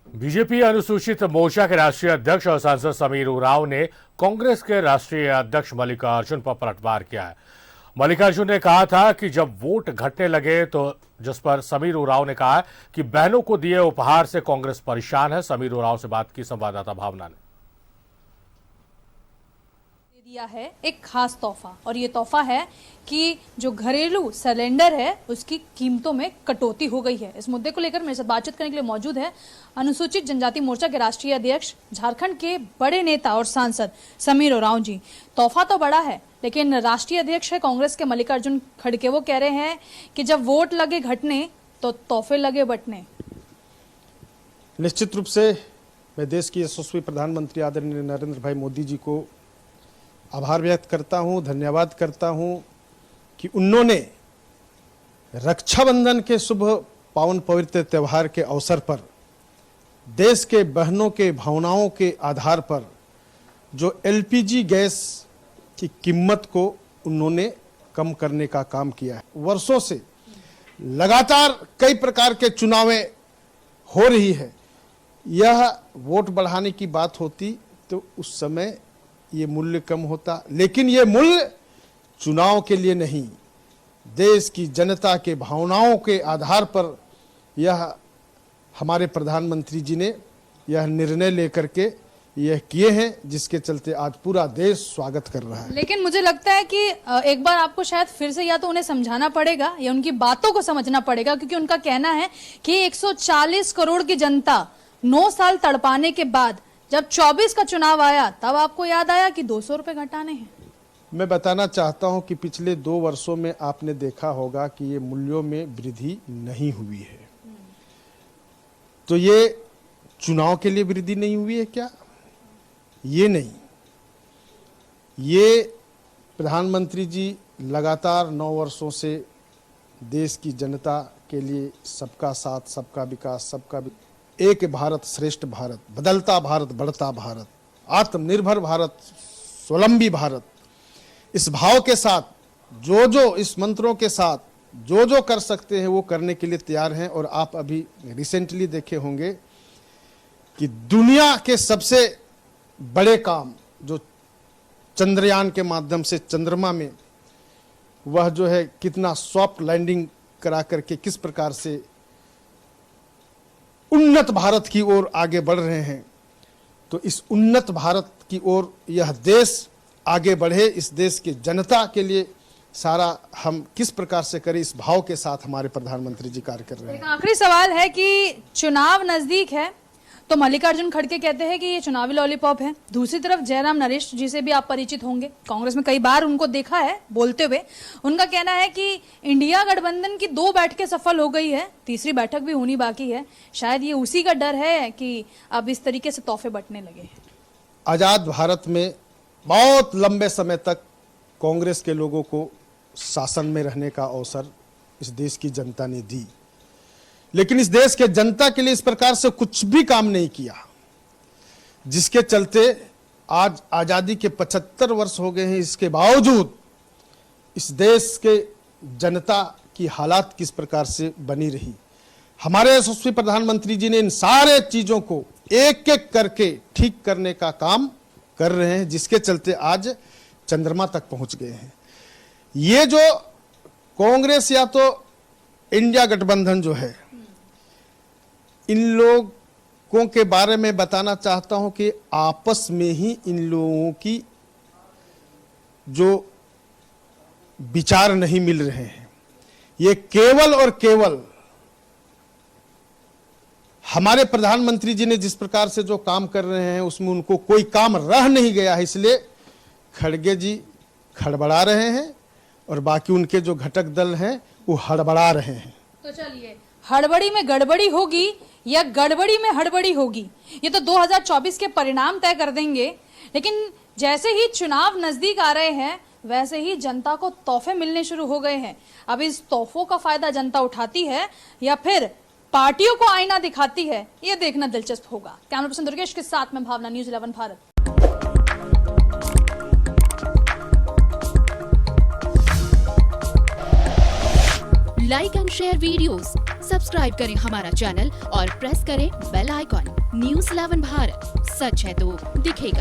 BJP अनुसूचित मोर्चा के राष्ट्रीय अध्यक्ष और सांसद समीर उरांव ने कांग्रेस के राष्ट्रीय अध्यक्ष मल्लिकार्जुन पर पलटवार किया है। मल्लिकार्जुन ने कहा था कि जब वोट घटने लगे तो जिस पर समीर उरांव ने कहा कि बहनों को दिए उपहार से कांग्रेस परेशान है। समीर उरांव से बात की संवाददाता भावना ने। दिया है एक खास तोहफा, और ये तोहफा है कि जो घरेलू सिलेंडर है उसकी कीमतों में कटौती हो गई है। इस मुद्दे को लेकर मेरे साथ बातचीत करने के लिए मौजूद है अनुसूचित जनजाति मोर्चा के राष्ट्रीय अध्यक्ष, झारखंड के बड़े नेता और सांसद समीर उरांव जी। तोहफा तो बड़ा है, लेकिन राष्ट्रीय अध्यक्ष है कांग्रेस के मल्लिकार्जुन खड़गे, वो कह रहे हैं कि जब वोट लगे घटने तो तोहफे लगे बंटने। निश्चित रूप से मैं देश की यशस्वी प्रधानमंत्री आदरणीय नरेंद्र भाई मोदी जी को आभार व्यक्त करता हूं, धन्यवाद करता हूं कि उन्होंने रक्षाबंधन के शुभ पावन पवित्र त्यौहार के अवसर पर देश के बहनों के भावनाओं के आधार पर जो एलपीजी गैस की कीमत को उन्होंने कम करने का काम किया है। वर्षों से लगातार कई प्रकार के चुनावें हो रही है। यह वोट बढ़ाने की बात होती तो उस समय ये मूल्य कम होता, लेकिन ये मूल्य चुनाव के लिए नहीं, देश की जनता के भावनाओं के आधार पर यह हमारे प्रधानमंत्री जी ने यह निर्णय लेकर के यह किए हैं, जिसके चलते आज पूरा देश स्वागत कर रहा है। लेकिन मुझे लगता है कि एक बार आपको शायद फिर से या तो उन्हें समझाना पड़ेगा या उनकी बातों को समझना पड़ेगा, क्योंकि उनका कहना है कि 140 करोड़ की जनता 9 साल तड़पाने के बाद जब 24 का चुनाव आया तब आपको याद आया कि 200 रुपए घटाने हैं। मैं बताना चाहता हूं कि पिछले 2 वर्षों में आपने देखा होगा कि ये मूल्यों में वृद्धि नहीं हुई है। तो ये चुनाव के लिए वृद्धि नहीं हुई है क्या? ये नहीं, ये प्रधानमंत्री जी लगातार 9 वर्षों से देश की जनता के लिए सबका साथ, सबका विकास, एक भारत श्रेष्ठ भारत, बदलता भारत, बढ़ता भारत, आत्मनिर्भर भारत, स्वावलंबी भारत, इस भाव के साथ जो इस मंत्रों के साथ जो कर सकते हैं वो करने के लिए तैयार हैं। और आप अभी रिसेंटली देखे होंगे कि दुनिया के सबसे बड़े काम जो चंद्रयान के माध्यम से चंद्रमा में वह जो है कितना सॉफ्ट लैंडिंग करा करके किस प्रकार से उन्नत भारत की ओर आगे बढ़ रहे हैं। तो इस उन्नत भारत की ओर यह देश आगे बढ़े, इस देश की जनता के लिए सारा हम किस प्रकार से करें, इस भाव के साथ हमारे प्रधानमंत्री जी कार्य कर रहे हैं। आखिरी सवाल है कि चुनाव नजदीक है तो मल्लिकार्जुन खड़गे कहते हैं कि ये चुनावी लॉलीपॉप है। दूसरी तरफ जयराम नरेश जी से भी आप परिचित होंगे, कांग्रेस में कई बार उनको देखा है बोलते हुए। उनका कहना है कि इंडिया गठबंधन की 2 बैठकें सफल हो गई है, तीसरी बैठक भी होनी बाकी है। शायद ये उसी का डर है कि अब इस तरीके से तोहफे बंटने लगे। आजाद भारत में बहुत लंबे समय तक कांग्रेस के लोगों को शासन में रहने का अवसर इस देश की जनता ने दी, लेकिन इस देश के जनता के लिए इस प्रकार से कुछ भी काम नहीं किया, जिसके चलते आज आजादी के 75 वर्ष हो गए हैं। इसके बावजूद इस देश के जनता की हालात किस प्रकार से बनी रही। हमारे यशस्वी प्रधानमंत्री जी ने इन सारे चीजों को एक एक करके ठीक करने का काम कर रहे हैं, जिसके चलते आज चंद्रमा तक पहुंच गए हैं। ये जो कांग्रेस या तो इंडिया गठबंधन जो है, इन लोगों के बारे में बताना चाहता हूं कि आपस में ही इन लोगों की जो विचार नहीं मिल रहे हैं। ये केवल और केवल हमारे प्रधानमंत्री जी ने जिस प्रकार से जो काम कर रहे हैं उसमें उनको कोई काम रह नहीं गया है, इसलिए खड़गे जी खड़बड़ा रहे हैं और बाकी उनके जो घटक दल हैं वो हड़बड़ा रहे हैं। तो चलिए, हड़बड़ी में गड़बड़ी होगी या गड़बड़ी में हड़बड़ी होगी, ये तो 2024 के परिणाम तय कर देंगे। लेकिन जैसे ही चुनाव नजदीक आ रहे हैं वैसे ही जनता को तोहफे मिलने शुरू हो गए हैं। अब इस तोहफों का फायदा जनता उठाती है या फिर पार्टियों को आईना दिखाती है, ये देखना दिलचस्प होगा। कैमरा पर्सन दुर्गेश के साथ में Bhavna, news 11 Bharat. Like and share videos, subscribe करें हमारा चैनल और प्रेस करें बेल आइकॉन। न्यूज़ 11 भारत, सच है तो दिखेगा।